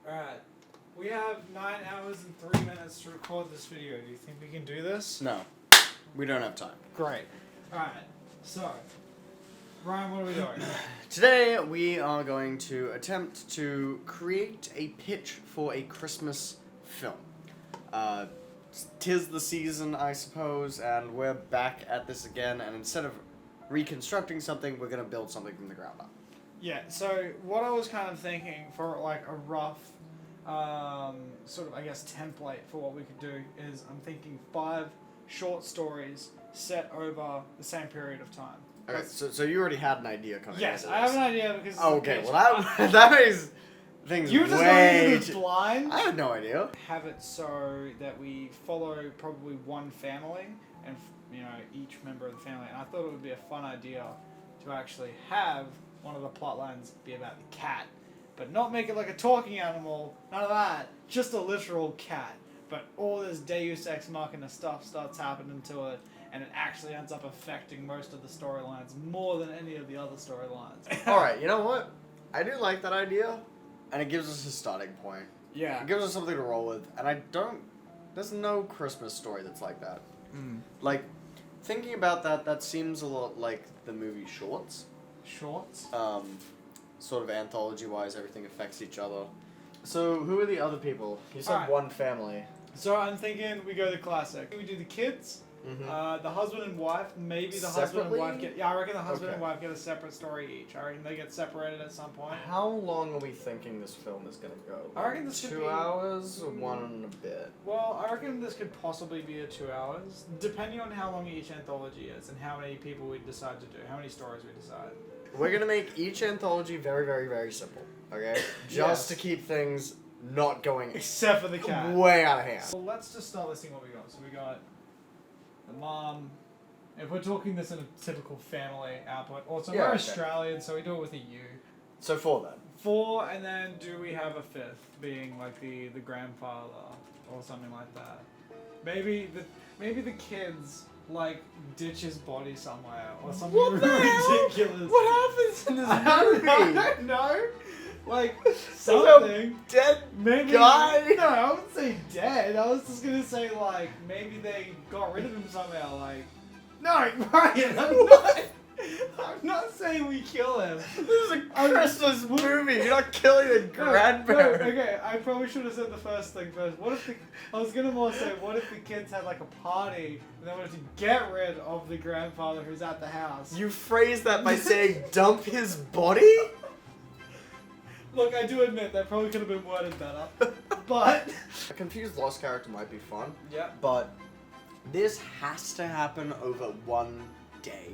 Alright. We have 9 hours and 3 minutes to record this video. Do you think we can do this? No. We don't have time. Great. Alright. So, Ryan, what are we doing? Today we are going to attempt to create a pitch for a Christmas film. Tis the season, I suppose, and we're back at this again, and instead of reconstructing something, we're going to build something from the ground up. Yeah, so what I was kind of thinking for like a rough sort of, I guess, template for what we could do is I'm thinking 5 short stories set over the same period of time. Okay, so you already had an idea coming Yes, into I have this. an idea because... Okay, well that makes things you were just way... going into blind. I had no idea. Have it so that we follow probably one family and, you know, each member of the family. And I thought it would be a fun idea to actually have one of the plot lines be about the cat, but not make it like a talking animal, none of that, just a literal cat. But all this Deus Ex Machina stuff starts happening to it, and it actually ends up affecting most of the storylines more than any of the other storylines. Alright, you know what? I do like that idea, and it gives us a starting point. Yeah. It gives us something to roll with, and there's no Christmas story that's like that. Like, thinking about that seems a lot like the movie Shorts. Shorts? Sort of anthology-wise, everything affects each other. So, who are the other people? You said Alright. one family. So I'm thinking we go the classic. We do the kids, the husband and wife. Maybe the husband and wife Separately? get. Yeah, I reckon the husband and Okay. wife get a separate story each. I reckon they get separated at some point. How long are we thinking this film is gonna go? I reckon this could 2 be- hours or 1 and a bit? Well, I reckon this could possibly be a 2 hours, depending on how long each anthology is and how many people we decide to do, how many stories we decide. We're gonna make each anthology very, very, very simple. Okay, just Yes. to keep things not going Except for the cat. way out of hand. So let's just start listing what we got. So we got the mom. If we're talking this in a typical family output, also Yeah, we're okay. Australian, so we do it with a U. So 4 then. 4, and then do we have a 5th being like the grandfather or something like that? Maybe the kids like ditch his body somewhere or something What the hell? ridiculous. What happens in this I movie? don't know. Like Some something. dead Maybe guy? No, I wouldn't say dead. I was just gonna say like maybe they got rid of him somehow. Like no, Ryan, I'm not saying we kill him. This is a Christmas movie. You're not killing the grandparent. No, okay, I probably should have said the first thing first. What if I was gonna more say, what if the kids had like a party and they wanted to get rid of the grandfather who's at the house? You phrased that by saying dump his body? Look, I do admit that probably could have been worded better, but A confused lost character might be fun, yeah, but this has to happen over 1 day.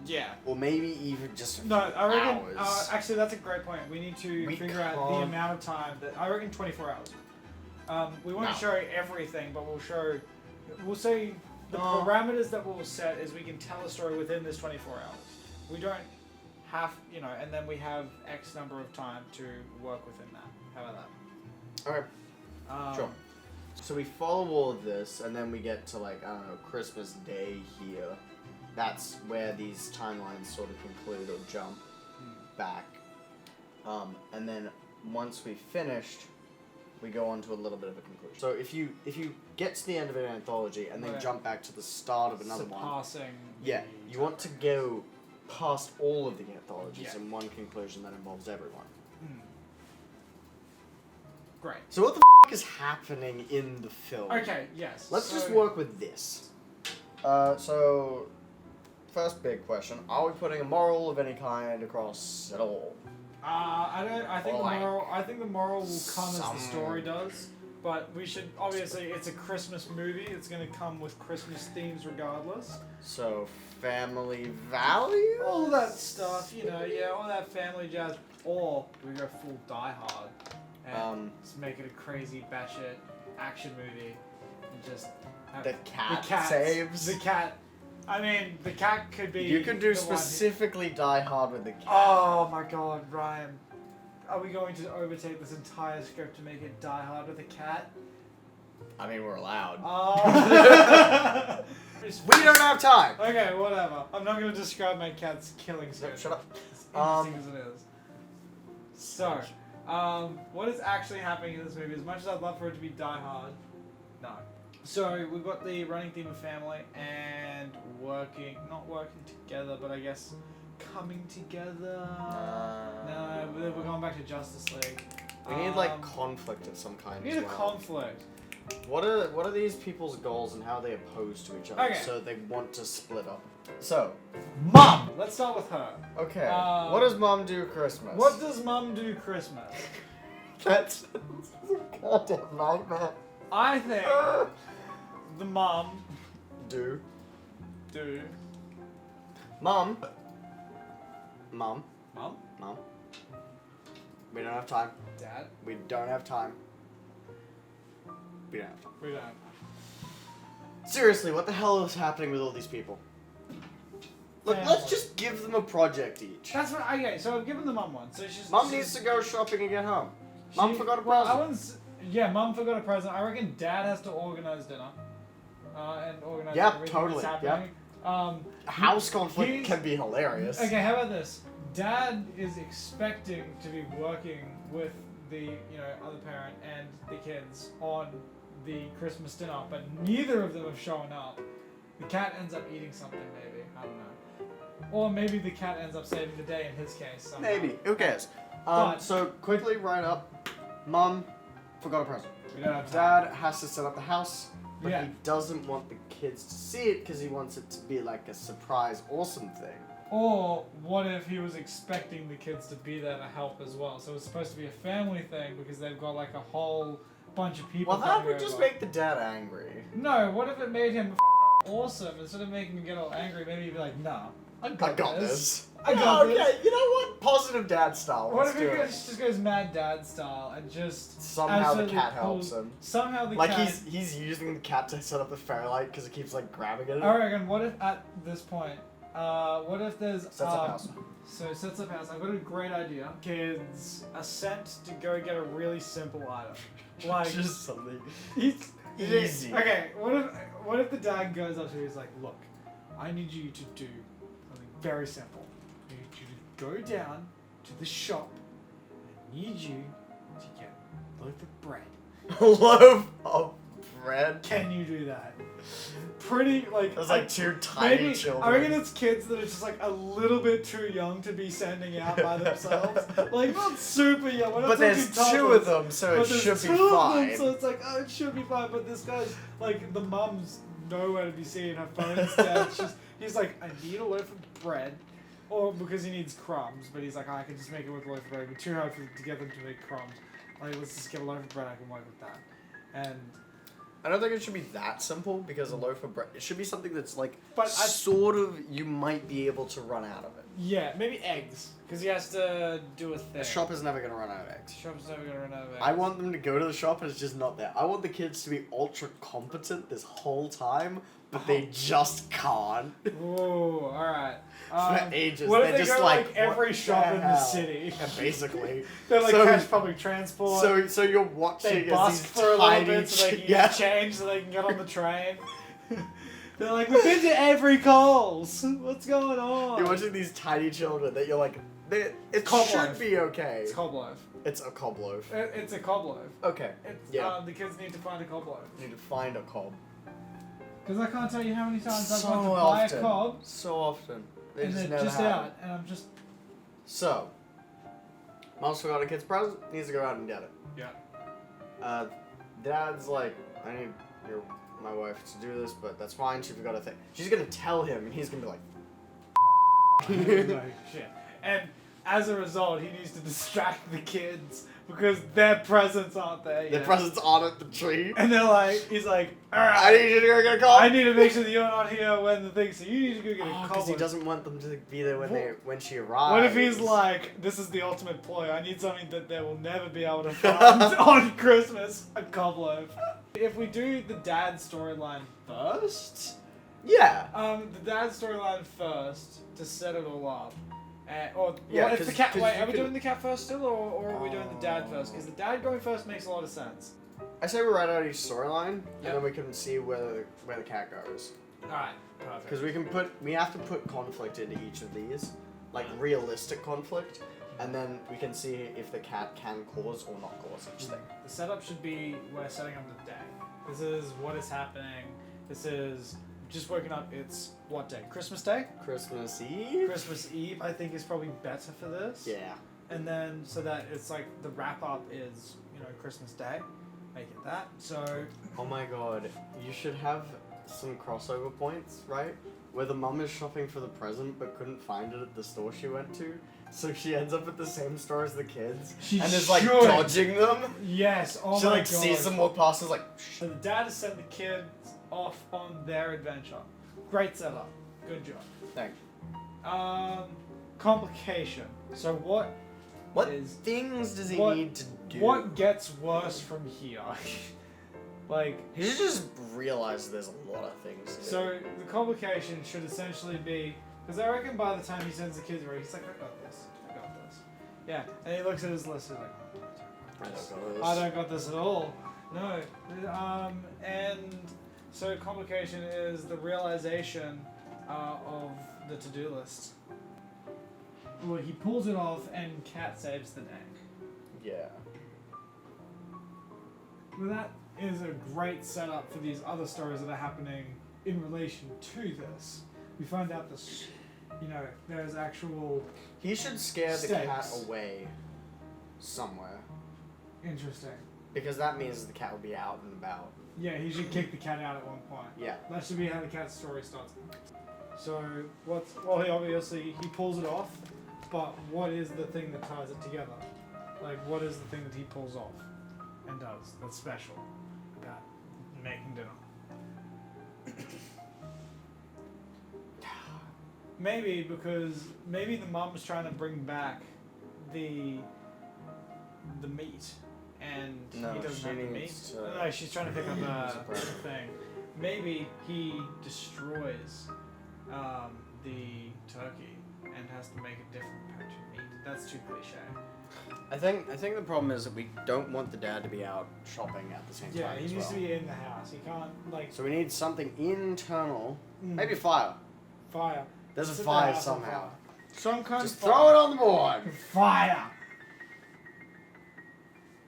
yeah. Or maybe even just a No, few I reckon. hours. Actually, that's a great point. We need to We figure out the can't- amount of time that I reckon 24 hours. We won't No. show everything, but we'll say the No. parameters that we'll set is we can tell a story within this 24 hours. We don't have, you know, and then we have X number of time to work within that. How about Okay, that? sure. So we follow all of this, and then we get to, like, I don't know, Christmas Day here. That's where these timelines sort of conclude or jump back. And then once we've finished, we go on to a little bit of a conclusion. So if you get to the end of an anthology and then Right. jump back to the start of another one, Surpassing. yeah, the you want to time go past all of the anthologies Yeah. in one conclusion that involves everyone. frame. Great. So what the is happening in the film? Okay. Yes. Let's so- just work with this. So, first big question: are we putting a moral of any kind across at all? I don't. I think Or the like moral. I think the moral will come as the some- story does. But we should obviously. It's a Christmas movie. It's going to come with Christmas themes regardless. So, family values? All that stuff, you know. Yeah, all that family jazz. Or we go full Die Hard and just make it a crazy batshit action movie and just have The cat cat saves? the cat. I mean, the cat could be. You could do the one who- specifically Die Hard with the cat. Oh my god, Ryan. Are we going to overtake this entire script to make it Die Hard with a cat? I mean, we're allowed. Oh. We don't have time! Okay, whatever. I'm not going to describe my cat's killing schedule. Shut up. As interesting as it is. So, What is actually happening in this movie? As much as I'd love for it to be Die Hard, no. So we've got the running theme of family and not working together, but I guess coming together. No, we're going back to Justice League. We need like conflict of some kind. We need as a well. conflict. What are these people's goals and how are they opposed to each other? Okay. So they want to split up. So, Mom! Let's start with her. okay. Um, what does Mom do Christmas? What does Mum do Christmas? That's a goddamn nightmare. I think the mum Do. Mum? Mom. We don't have time. Dad? We don't have time. We don't have time. We don't. Seriously, what the hell is happening with all these people? Look, Family. let's just give them a project each. That's what. Okay, so I've given the mum one. So she's. Mom needs to go shopping and get home. Mom forgot a Well, present. yeah, Mum forgot a present. I reckon Dad has to organize dinner. And organize Yep, everything totally, that's happening. House conflict he's- can be hilarious. Okay, how about this? Dad is expecting to be working with the other parent and the kids on the Christmas dinner, but neither of them have shown up. The cat ends up eating something, maybe. I don't know. Or maybe the cat ends up saving the day in his case. Somehow. Maybe. Who cares? But- So quickly write up. Mom forgot a present. We don't have time. Dad has to set up the house, but Yeah. he doesn't want the kids to see it because he wants it to be like a surprise, awesome thing. Or what if he was expecting the kids to be there to help as well? So it's supposed to be a family thing because they've got like a whole bunch of people. Well, that coming would just over. make the dad angry. No, what if it made him awesome? Instead of making him get all angry, maybe he'd be like, nah, I got this. I got okay, this. you know what? Positive dad style. What Let's if he do it. just goes mad dad style and just Somehow the absolutely cat pulls- helps him. Somehow the Like cat. he's using the cat to set up the fairy light because it keeps like grabbing at it. I reckon. What if at this point, what if there's Sets up house. So sets up house. I've got a great idea. Kids are sent to go get a really simple item, like Just something he's easy. Okay, what if the dad goes up to you? He's like, look, I need you to do something very simple. I need you to go down to the shop. I need you to get a loaf of bread. A loaf of bread. Can you do that? Pretty like. There's like two tiny Maybe, children. I reckon it's kids that are just like a little bit too young to be sending out by themselves. Like not super young. We're not But there's talking two toddlers. of them, so it But there's should be two of fine. them, so it's like, oh, it should be fine. But this guy's like, the mum's nowhere to be seen. Her phone's dead. He's like, I need a loaf of bread, or because he needs crumbs. But he's like, I can just make it with a loaf of bread. But too hard to get them to make crumbs. Like, let's just get a loaf of bread. I can work with that. And I don't think it should be that simple because a loaf of bread. It should be something that's like But I- sort of you might be able to run out of it. yeah, maybe eggs, because he has to do a thing. The shop is never gonna run out of eggs. Shop's never gonna run out of eggs. I want them to go to the shop and it's just not there. I want the kids to be ultra competent this whole time, but they just can't. Whoa, alright. For ages. What if They're they just go like, like every what shop the in the hell? city? Yeah, basically. They like So- catch public transport. So you're watching They as busk these for a little tiny bit so they can yeah. get change so they can get on the train. They're like, we've been to every Coles. What's going on? You're watching these tiny children that you're like, it Cob should loaf. be okay. It's cob loaf. It's a cob loaf. It's a cob loaf. Okay. It's, Yeah. the kids need to find a cob loaf. You need to find a cob. Because I can't tell you how many times I've So gone to buy often. a cob So often. They and just they're never just have out, it. and I'm just So, mom's forgot a kid's present, needs to go out and get it. yeah. Dad's like, I need my wife to do this, but that's fine, she forgot a thing. She's gonna tell him, and he's gonna be like, Like, shit. And as a result, he needs to distract the kids because their presents aren't there the yet. present's on at the tree. And they're like, he's like, I alright, need you to go get a cob. I need to make sure that you're not here when the thing, so you need to go get a because cob. he doesn't want them to be there when What- when she arrives. What if he's like, this is the ultimate ploy, I need something that they will never be able to find on Christmas, a cob loaf. If we do the dad storyline first, Yeah. the dad storyline first to set it all up. Or Yeah, well, it's the 'cause- cat. 'cause Wait, you are we can- doing the cat first still, or are we doing the dad first? Because the dad going first makes a lot of sense. I say we write out each storyline, Yep. and then we can see where the cat goes. All right, perfect. Because we have to put conflict into each of these, like realistic conflict. and then we can see if the cat can cause or not cause each thing. The setup should be we're setting up the day. This is what is happening. This is just waking up. It's what day? Christmas Day? Christmas Eve? Christmas Eve, I think, is probably better for this. Yeah. And then so that it's like the wrap up is, Christmas Day. Make it that. So Oh my god, you should have some crossover points, right? Where the mum is shopping for the present but couldn't find it at the store she went to. So she ends up at the same store as the kids. She and is like should. dodging them. yes, oh She my like god. sees them walk past and is like, So the dad has sent the kids off on their adventure. Great setup. Good job. Thank Complication. So what What is things does he what- need to do? what gets worse from here? Like, He should just realize there's a lot of things. Here. so the complication should essentially be, because I reckon by the time he sends the kids away, he's like, I got this. Yeah, and he looks at his list and he's like, I don't got this at all. No. And so complication is the realization of the to-do list. Well, he pulls it off and Cat saves the day. Yeah. Well, that is a great setup for these other stories that are happening in relation to this. We find out this, there's actual He should scare the Stakes. cat away somewhere. interesting. Because that means the cat will be out and about. Yeah, he should kick the cat out at one point. Yeah. That should be how the cat's story starts. So he pulls it off, but what is the thing that ties it together? Like, what is the thing that he pulls off and does that's special about making dinner? Maybe the mom's trying to bring back the meat, and No, he doesn't she have the meat. needs to No, she's trying to pick up use the a thing. Maybe he destroys the turkey and has to make a different batch of meat. That's too cliche. I think the problem is that we don't want the dad to be out shopping at the same Yeah, time he as needs well. to be in the house. He can't So we need something internal. Mm. Maybe fire. fire. There's Set a the fire house on somehow. fire. Some kind Just of throw it on the board. fire.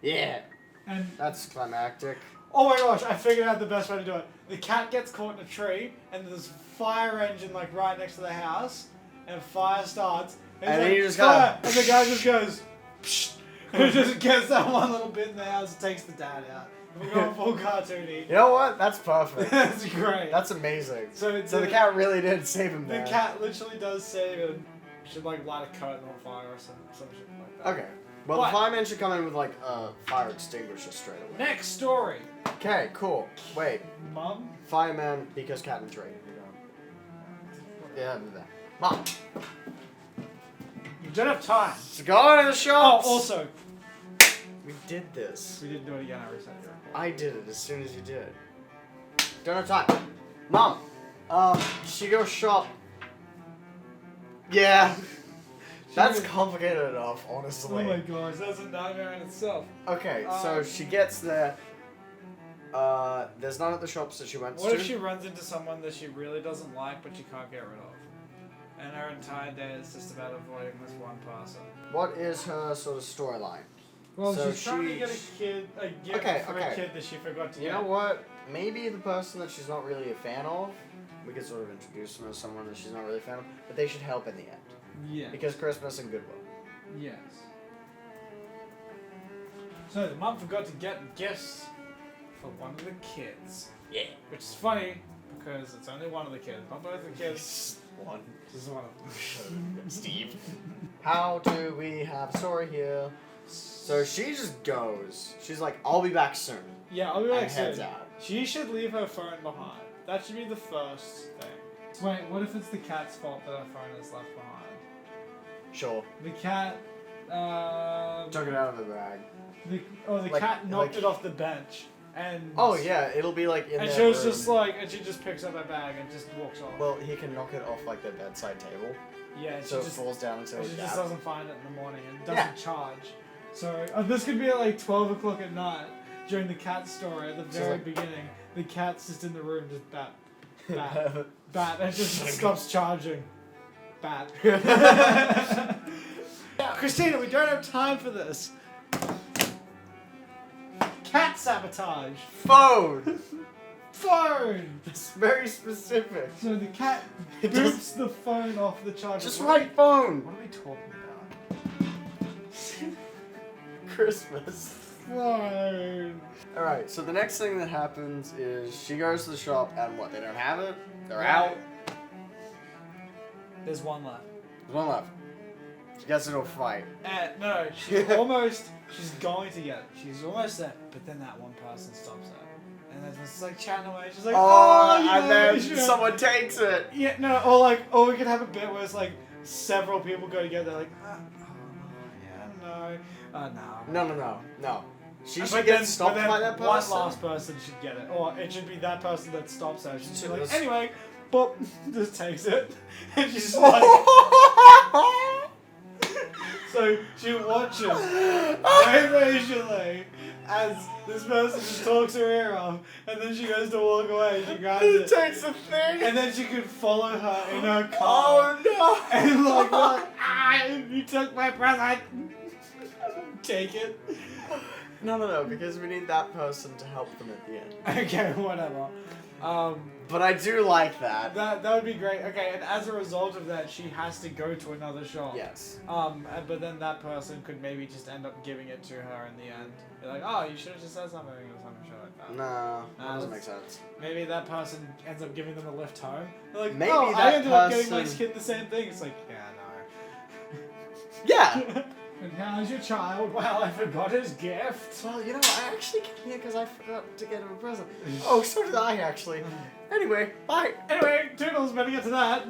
Yeah. And That's climactic. oh my gosh, I figured out the best way to do it. The cat gets caught in a tree, and there's a fire engine like right next to the house, and fire starts. And he's then like, you just fire! go, and the guy just goes, psh, and just gets that one little bit in the house and takes the dad out. We're going full cartoony. You know what? That's perfect. That's great. That's amazing. So the cat really did save him The there. cat literally does save him. Should like light a curtain on fire or some shit like that. Okay. Well, But- the fireman should come in with like a fire extinguisher straight away. Next story. Okay, cool. Wait. Mum. Fireman because cat and tree. Yeah, do that. Mom, You don't have time. let's go to the Oh, shops. also, We did this. we didn't do it again. I reset your record. I did it as soon as you did. Don't have time. Mom, she goes shop. Yeah. That's complicated enough, honestly. Oh my gosh, that's a nightmare in itself. Okay, so she gets there. There's none at the shops that she went What to. if she runs into someone that she really doesn't like but she can't get rid of? And her entire day is just about avoiding this one person. What is her sort of storyline? Well, So she's trying to she- get a gift Okay, for okay. a kid that she forgot to You get. know what? Maybe the person that she's not really a fan of, we could sort of introduce them as someone that she's not really a fan of, but they should help in the end. Yeah. Because Christmas and goodwill. Yes. So the mum forgot to get gifts for one of the kids. Yeah. Which is funny because it's only one of the kids, not both the kids. One. Just one of them. Steve. How do we have a story here? So she just goes. She's like, I'll be back soon. Yeah, I'll be And back heads soon. out. She should leave her phone behind. That should be the first thing. Wait, what if it's the cat's fault that her phone is left behind? Sure. The cat. Took it out of the bag. The Like- cat knocked like- it off the bench, and Oh yeah, it'll be like in and their she was room. just like, and she just picks up her bag and just walks off. Well, he can knock it off like their bedside table, yeah, and so she it falls down into and a she gap. just doesn't find it in the morning and doesn't Yeah. charge. So this could be at like 12 o'clock at night during the cat story at the So, very like- beginning. The cat's just in the room, just bat, bat, and it just stops charging. Bat. Christina, we don't have time for this. Cat sabotage. Phone. Phone. It's very specific. So the cat It boots the phone off the charger. Just What are write phone. What are we talking about? Christmas. Phone. Alright, so the next thing that happens is she goes to the shop and what? They don't have it? They're Right. out. There's one left. There's one left. She gets into a fight. No, she's she's going to get it. She's almost there, but then that one person stops her. And then it's like chatting away. She's like, Oh, you and know, then you should-" someone takes it. Yeah, no, or we could have a bit where it's like several people go together, like, no. No. She But should then- get stopped but then by that person. One last person should get it, or it should be that person that stops her. She's Should like, just- anyway, but just takes it, and she's just like, so she watches very patiently as this person just talks her ear off, and then she goes to walk away. She grabs It it, takes a thing. and then she could follow her in her car. Oh no! And like, what? You took my present. Take it. No, because we need that person to help them at the end. Okay, whatever. But I do like that. That would be great. Okay, and as a result of that, she has to go to another shop. Yes. But then that person could maybe just end up giving it to her in the end. Be like, oh, you should have just said something or some shit like that. No, that Nah, doesn't make that's- sense. Maybe that person ends up giving them a lift home. They're like, Maybe oh, I that ended up getting my person- kid the same thing. It's like, yeah, Yeah. no. And how's your child? Well, I forgot his gift. Well, you know, I actually came here because I forgot to get him a present. Oh, so did I actually. Anyway, bye. Anyway, Toodles, better get to that.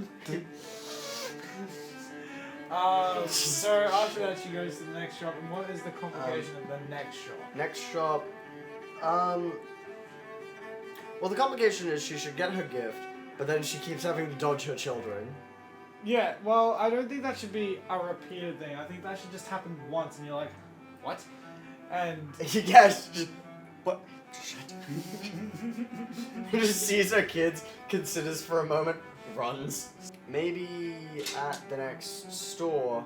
So after that, she goes to the next shop. And what is the complication of the next shop? Next shop. Well, the complication is she should get her gift, but then she keeps having to dodge her children. Yeah, well, I don't think that should be a repeated thing. I think that should just happen once, and you're like, what? And Yes. What? Shut. He just sees her kids, considers for a moment, runs. Maybe at the next store,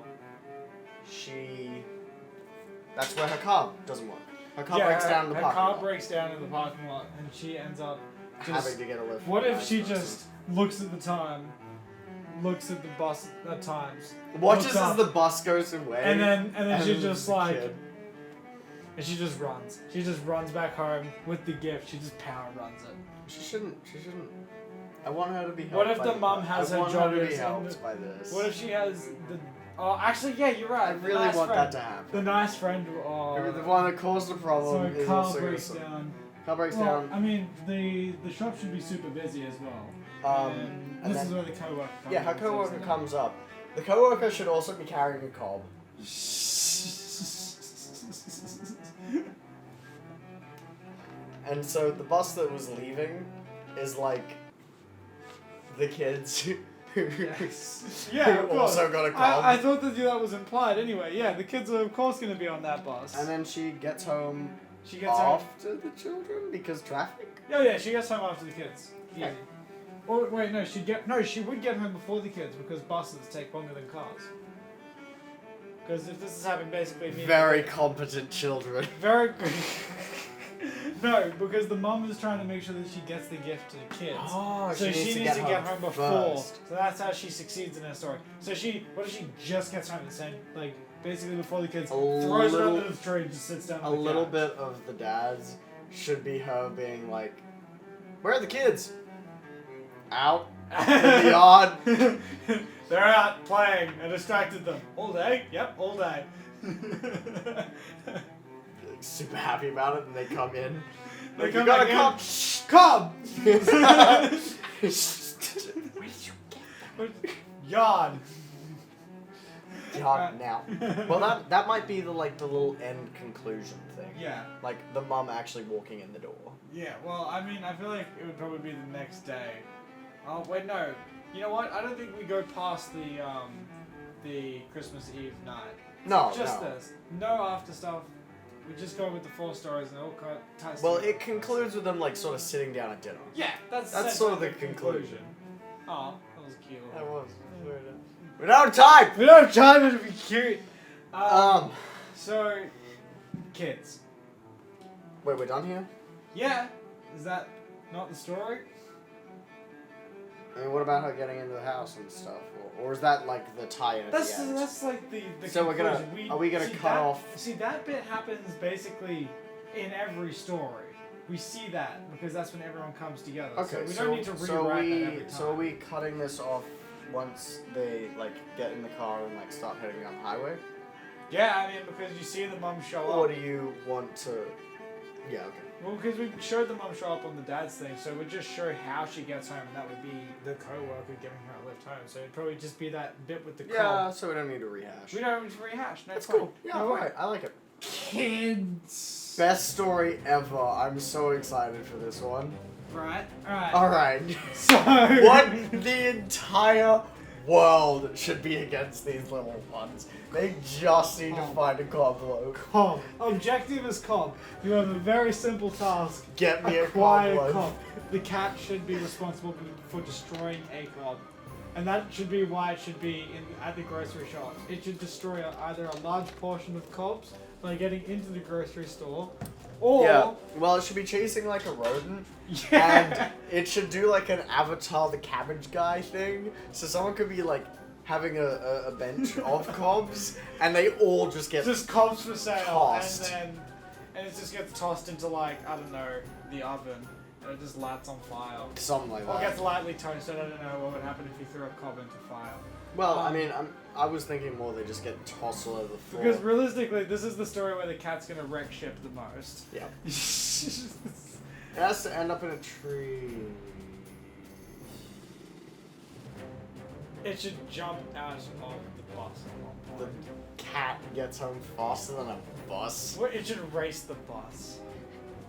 that's where her car doesn't work. Her car breaks down in the her parking car lot. breaks down in the parking lot, and she ends up just. Having to get a lift. What from if a she nice person. just looks at the time, looks at the bus at times, watches looks as up, the bus goes away, and then she and just the like. kid- And she just runs. She just runs back home with the gift. She just power runs it. She shouldn't. I want her to be helped. What if by the mum has I her want her to be joggers helped and- by this. What if she has the? Oh, actually, yeah, you're right. I the really nice want friend. that to happen. The nice friend. Oh, The one that caused the so problem a is car also breaks gonna down. Car breaks Well, down. I mean, the shop should be super busy as well. And This then- is where the coworker comes Yeah, her in, so coworker it's- comes up. The coworker should also be carrying a cob. And so the bus that was leaving is like the kids who Yes. Yeah, of course. also got a cob. I thought that was implied anyway. Yeah, the kids are of course going to be on that bus. And then she gets home she gets home. after the children because traffic. Oh yeah, she gets home after the kids. Yeah. Easy. Or wait, no, she would get home before the kids because buses take longer than cars. Because if this is happening basically immediately. Very competent children. Very good. No, because the mum is trying to make sure that she gets the gift to the kids. Oh, So she needs to get home before. first. So that's how she succeeds in her story. So what if she just gets home and saying, like, basically before the kids, throws it under the tree and just sits down A on the little couch. bit of the dads should be her being like, "Where are the kids? Out in the yard." They're out playing. I distracted them. All day? Yep, all day. Super happy about it, and they come in. They Like, come you gotta back come. in. Come! Where did you Yard. yard now? Well, that might be the little end conclusion thing. Yeah. Like the mum actually walking in the door. Yeah, well, I mean, I feel like it would probably be the next day. Oh, wait, no. You know what? I don't think we go past the Christmas Eve night. No, Just no. this. No after stuff. We just go with the 4 stories and it all ties Well, together. it concludes with them sort of sitting down at dinner. Yeah, that's sort of the essentially conclusion. Oh, that was cute. That was. We don't have time. We don't have time to be cute. So, kids. Wait, we're done here? Yeah. Is that not the story? I mean, what about her getting into the house and stuff? Or is that like the tie-in at That's the end? that's like the So we're gonna- conclusion. are we gonna see cut that- off- See, that bit happens basically in every story. We see that because that's when everyone comes together. Okay, so we don't need to rewrite that every time. So are we cutting this off once they like get in the car and like start heading down the highway? Yeah, I mean because you see the mum show Or up. do you want to? Yeah, okay. Well, because we showed the mum show up on the dad's thing, so we'd just show how she gets home, and that would be the co-worker giving her a lift home. So it'd probably just be that bit with the Yeah, cob. so we don't need to rehash. We don't need to rehash. No, That's fine. cool. Yeah, No way. alright, I like it. Kids. Best story ever. I'm so excited for this one. Right. Alright. Alright. So. What the entire world should be against these little ones. They just need to Cobb. find a Coblo. Cobb. Objective is Cobb. You have a very simple task. Get me a Acquire Coblo. Cobb. The cat should be responsible for destroying a Cobb. And that should be why it should be at the grocery shop. It should destroy either a large portion of Cobbs by getting into the grocery store, or Yeah, well, it should be chasing like a rodent, Yeah. and it should do like an Avatar the Cabbage Guy thing. So someone could be like having a bench of cobs, and they all just get just Cobbs for sale, tossed. and it just gets tossed into like I don't know the oven, and it just lights on fire. something like Or that. gets lightly toasted. I don't know what would happen if you threw a Cobb into fire. Well, I mean, I was thinking more they just get tossed all over the floor. Because realistically, this is the story where the cat's gonna wreck ship the most. Yeah. It has to end up in a tree. It should jump out of the bus at one The point. cat gets home faster than a bus. Well, it should race the bus.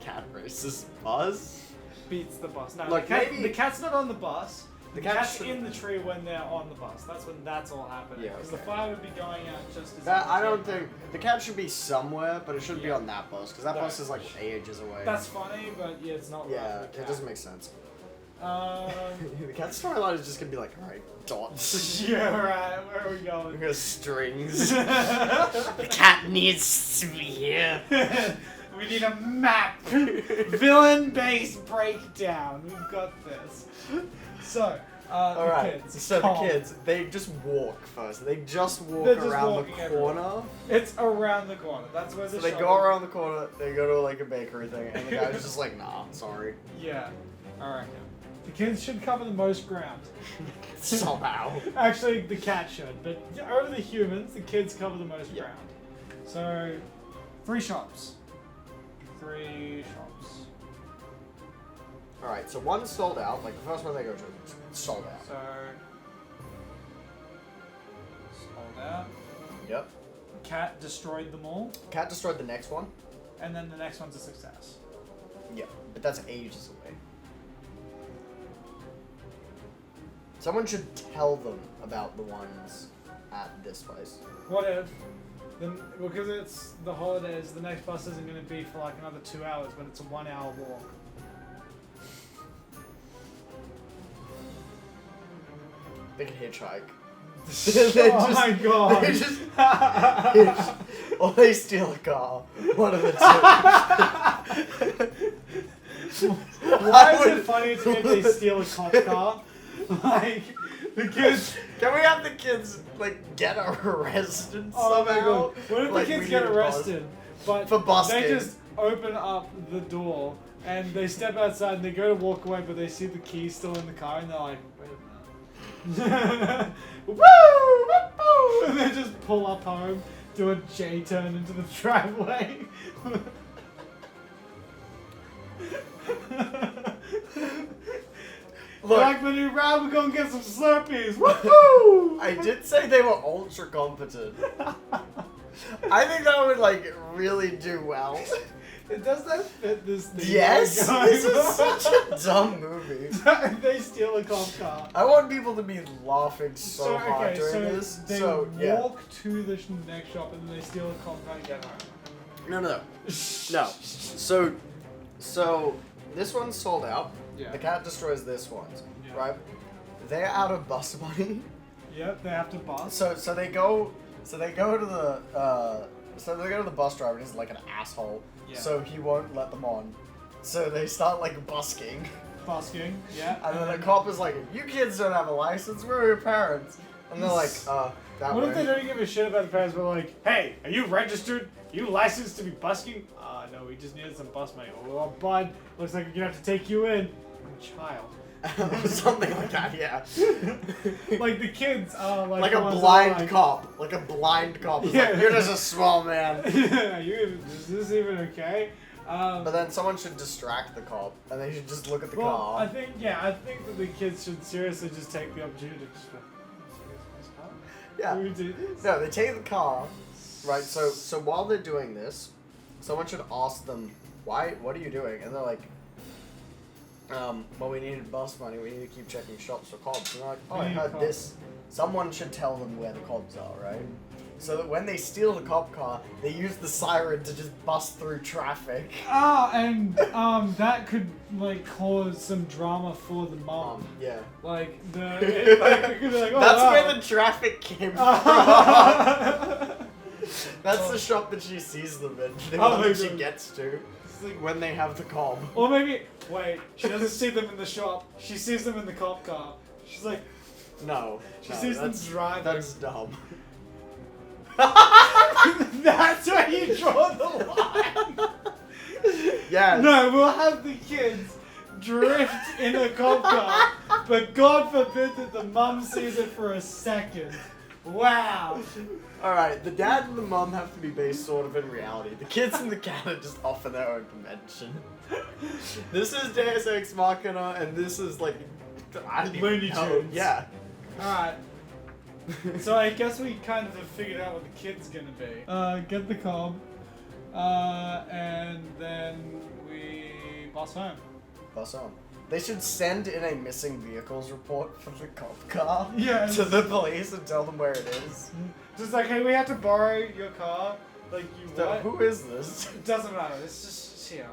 Cat races bus? Beats the bus. No, Like, maybe- the cat's not on the bus. The cat cat's should- in the tree when they're on the bus. That's when that's all happening. Yeah, Because okay. the fire would be going out just as. That, it I don't was think the cat should be somewhere, but it shouldn't be Yeah. on that bus because that No. bus is like ages away. That's funny, but yeah, it's not. yeah, right for the it doesn't make sense. make. The cat storyline is just gonna be like, alright, dots. Yeah, right. Where are we going? Look at strings. The cat needs to be here. We need a map. Villain-based breakdown. We've got this. So, All right. the kids. So the Calm. kids, they just walk first. They just walk They're just around walking the everywhere. corner. It's around the corner. That's where the So they shop go is. around the corner. They go to like a bakery thing, and the guy's just like, nah, sorry. Yeah. Alright. The kids should cover the most ground. Somehow. Actually, the cat should, but over the humans, the kids cover the most Yeah. ground. So, 3 shops. 3 shops. All right. So one's sold out. Like the first one they go to, is sold out. So, sold out. Yep. Cat destroyed them all, Cat destroyed the next one. and then the next one's a success. Yeah, but that's ages away. Someone should tell them about the ones at this place. What if? Then, because it's the holidays, the next bus isn't going to be for like another 2 hours, but it's a 1 hour walk. They can hitchhike. Oh my god! They just, or they steal a car. One of the two. Why is it funny to me if they steal a cop car? Like, the kids. Can we have the kids like get arrested Oh my somehow? god. What if Like, the we kids get need a bus. arrested, but For busking. they just open up the door and they step outside and they go to walk away, but they see the keys still in the car and they're like, wait a minute. Woo! Woo! And they just pull up home, do a J turn into the driveway. Look, Like the new round, we're gonna get some Slurpees. Woohoo! I did say they were ultra competent. I think that would like really do well. Does that fit this thing? Yes, we're this going is such a dumb movie. on? They steal a cop car. I want people to be laughing so hard during so this. they So yeah, walk to the next shop and then they steal a cop car and get home. no. So this one's sold out. Yeah. The cat destroys this one, Yeah. right? They're out of bus money, Yep, they have to bus. so they go So they go to the bus driver, and he's like an asshole. Yeah. So he won't let them on. So they start like busking. Busking, yeah. And then the cop is like, "You kids don't have a license. Where are your parents?" And they're like, that What way." if they don't give a shit about the parents, but like, hey, are you registered? Are you licensed to be busking? No, we just needed some bus money. Oh, bud, looks like we're gonna have to take you in. I'm a child. Something like that, yeah. Like the kids are like. Like the a ones that are blind like, cop. Like a blind cop. It's Yeah. like, "You're just a small man." Yeah, is this even okay? But then someone should distract the cop, and they should just look at the well, car. I think that the kids should seriously just take the opportunity to just go, Yeah. "Can we do this?" No, they take the car. Right. So while they're doing this, someone should ask them, "Why? What are you doing?" And they're like, "Well, we needed bus money. We need to keep checking shops for cops." And they're like, "Oh, I We need heard cops." this." Someone should tell them where the cops are, right? So that when they steal the cop car, they use the siren to just bust through traffic. And that could like cause some drama for the mom. Yeah. Like it could be like, oh, That's wow. where the traffic came from. That's the shop that she sees them in. The Oh one my that she God. gets to. It's like when they have the cob. Or maybe wait, she doesn't see them in the shop. She sees them in the cop car. She's like, No. she no, sees them that's- driving. That's dumb. That's where you draw the line. Yes. No, we'll have the kids drift in a cop car, but God forbid that the mum sees it for a second. Wow. Alright, the dad and the mum have to be based sort of in reality. The kids and the cat are just off in their own dimension. This is Deus Ex Machina, and this is like... I don't even Looney know. Tunes. Yeah. Alright. So I guess we kind of have figured out what the kid's gonna be. Get the cob, and then we bus home. Bus on. They should send in a missing vehicles report for the cop car Yeah. to the police and tell them where it is. Just like, hey, we have to borrow your car. Like, you So, what? who is this? It doesn't matter. It's just here.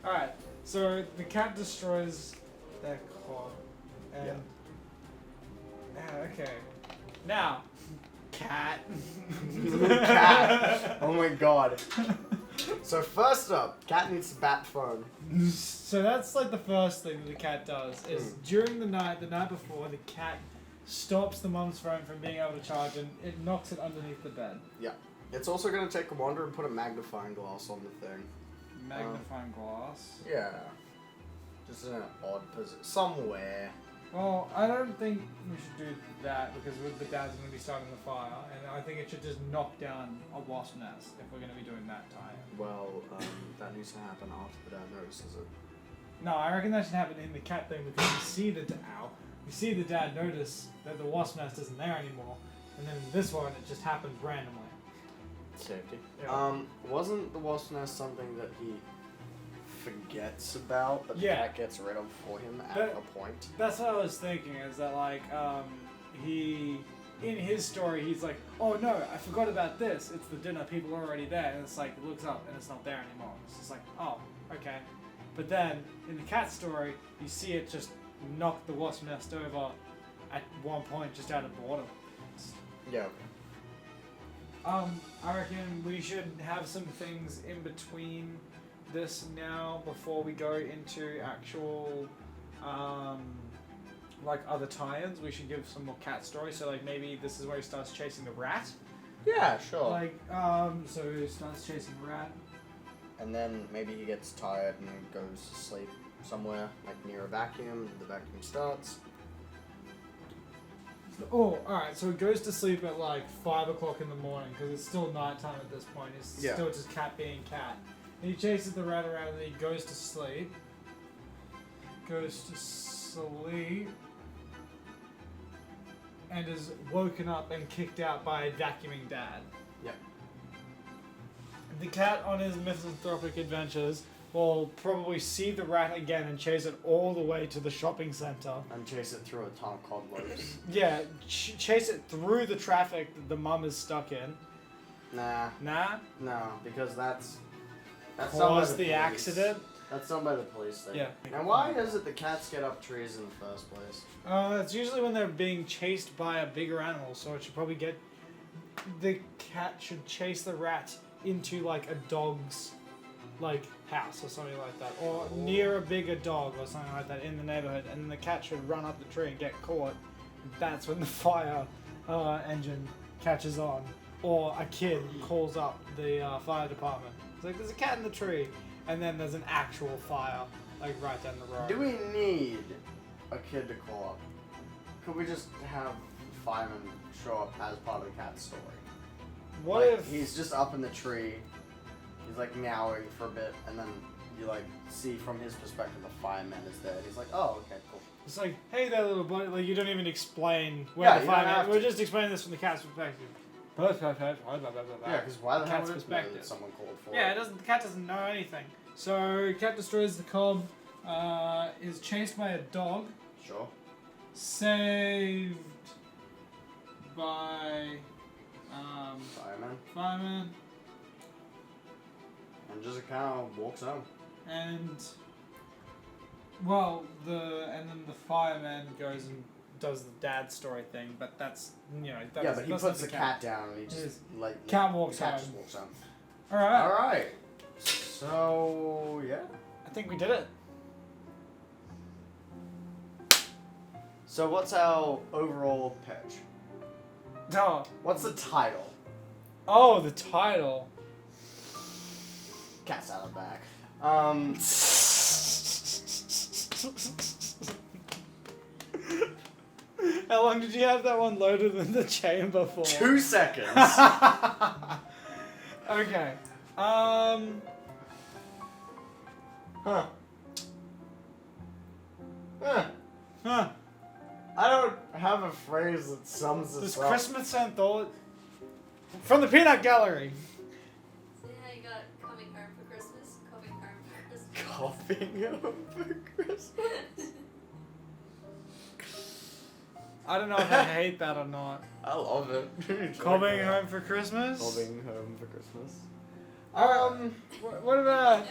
Alright, so the cat destroys their car. And. Yeah, okay. Now, cat. Cat. Oh my god. So first up, cat needs to bat phone. So that's like the first thing that the cat does is during the night before, the cat stops the mum's phone from being able to charge and it knocks it underneath the bed. Yeah. It's also gonna take a wonder and put a magnifying glass on the thing. Magnifying glass. Yeah. Just in an odd position. Somewhere. Well, I don't think we should do that because the dad's going to be starting the fire, and I think it should just knock down a wasp nest if we're going to be doing that tie. Well, that needs to happen after the dad notices it. No, I reckon that should happen in the cat thing because we see the dad notice that the wasp nest isn't there anymore, and then in this one it just happens randomly. Safety. Yeah. Wasn't the wasp nest something that he forgets about, but Yeah. the cat gets rid of for him at That- a point? That's what I was thinking. Is that like he in his story he's like, oh no, I forgot about this. It's the dinner. People are already there, and it's like it looks up and it's not there anymore. It's just like, oh, okay. But then in the cat story, you see it just knock the wasp nest over at one point just out of boredom. Yeah. I reckon we should have some things in between this now before we go into actual like other tie-ins. We should give some more cat stories. So like maybe this is where he starts chasing the rat. Yeah, sure. Like so he starts chasing the rat. And then maybe he gets tired and goes to sleep somewhere, like near a vacuum. The vacuum starts. Oh, alright, so he goes to sleep at like 5 o'clock in the morning because it's still nighttime at this point. It's Yeah. still just cat being cat. And he chases the rat around and then he goes to sleep. And is woken up and kicked out by a vacuuming dad. Yep. The cat on his misanthropic adventures will probably see the rat again and chase it all the way to the shopping centre. And chase it through a ton of cod loops. Yeah, chase it through the traffic that the mum is stuck in. Nah, Nah? no, because that's done by Cause the police. accident? That's done by the police thing. Yeah. Now, why is it the cats get up trees in the first place? It's usually when they're being chased by a bigger animal, so it should probably get the cat should chase the rat into like a dog's like house or something like that, or near a bigger dog or something like that in the neighborhood, and then the cat should run up the tree and get caught. That's when the fire engine catches on, or a kid calls up the fire department. It's like, there's a cat in the tree, and then there's an actual fire like right down the road. Do we need a kid to call up? Could we just have fireman show up as part of the cat's story? What Like, if he's just up in the tree, he's like meowing for a bit, and then you like see from his perspective the fireman is there. He's like, oh, okay, cool. it's like, hey there, little buddy? Like, you don't even explain where Yeah, the you don't fireman. have We're to. just explaining this from the cat's perspective. Yeah, because why the hell Cat's would it know perspective. that someone called for Yeah, it? the cat doesn't know anything. So cat destroys the cob, is chased by a dog, Sure. saved by Fireman. fireman, And just kind of walks home. and then the fireman goes and does the dad story thing, but that's that Yeah, is- but he that's puts not the cat down and he just Yes. like Cat walks the cat home. just walks home. All right, All right. So yeah. I think we did it. So what's our overall pitch? Oh, What's the title? the title. Cat's out of the bag. How long did you have that one loaded in the chamber for? 2 seconds. Okay. Huh. Huh. Huh. I don't have a phrase that sums This this up. Christmas anthology from the Peanut Gallery. See how you got coming home for Christmas? Coming home for Christmas. Coughing home for Christmas. I don't know if I hate that or not. I love it. Coming home for Christmas. Coming home for Christmas. What about?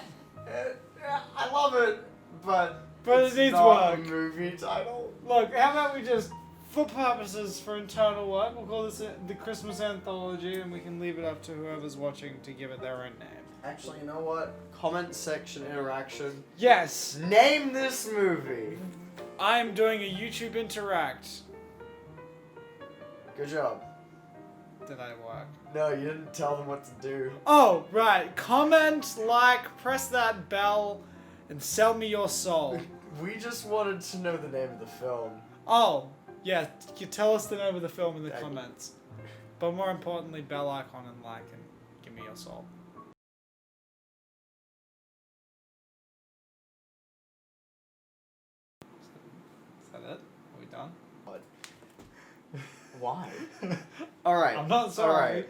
I love it, but But it's it needs not work. a movie title. Look, how about we just, for purposes for internal work, we'll call this the Christmas anthology, and we can leave it up to whoever's watching to give it their own name. Actually, you know what? Comment section interaction. Yes, Name this movie. I am doing a YouTube Interact. Good job. Did I work? No, you didn't tell them what to do. Oh, right. Comment, like, press that bell, and sell me your soul. We just wanted to know the name of the film. Oh, yeah. You tell us the name of the film in the Yeah. comments. But more importantly, bell icon and like, and give me your soul. Is that it? Are we done? Why? Alright. I'm not sorry. Alright.